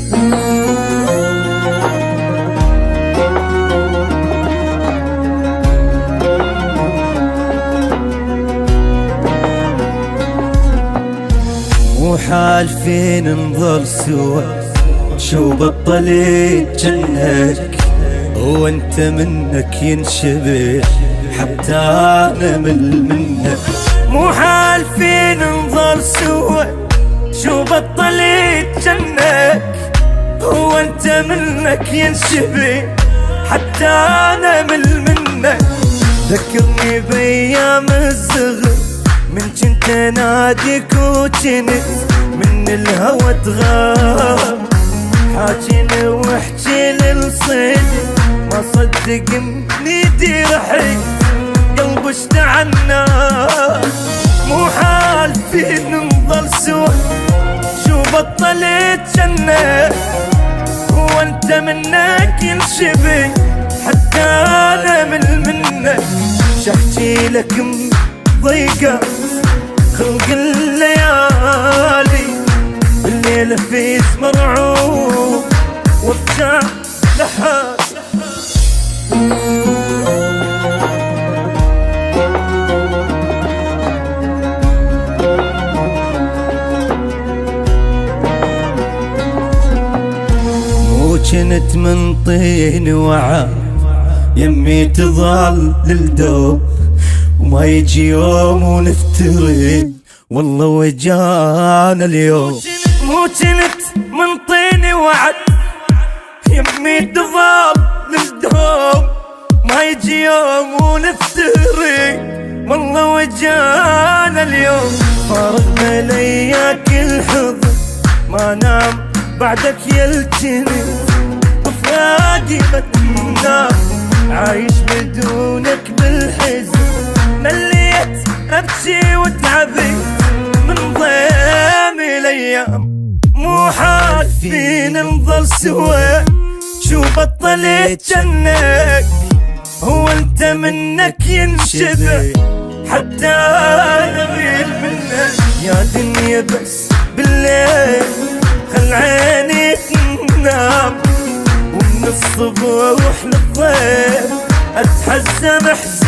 مو حالفين نظل سوا، شو بطلت جنك وانت منك ينشبه حتى انا مل منك. مو حالفين نظل سوا، شو بطلت جنك وانت منك ينشبه حتى انا مل منك. ذكرني بايام الصغر من كنت ناديك وجنت من الهوى تغاب، حاجيني واحجي للصيد ما صدق منيدي رحيت قلب اشتعلنا. مو حالفين نظل سوا، شو بطلت جنة وانت منك ينشبه حتى انا من منك. شحكي لك ضيقة خلق الليالي، الليلة في مرعوب وابتع لحالي. مو جنت من طين وعا يمي تظل للدوب، وما يجي يوم ونفترق والله وجانا اليوم. مو جنت من طيني وعد يمي تظل للدوم، ما يجي يوم ونفترق والله وجانا اليوم. فارقنا لياك الحضن ما نام بعدك يلتني، وفراقي بتنام عايش بدونك بالحزن. مليت ابكي وتعبت من ضيم الايام. مو حالفين نظل سوا، شو بطلت جنك وانت منك ينشبه حتى انا غير منك. يا دنيا بس بالليل خل عيني تنام، ومن الصبح للظهر اتحزم احزان.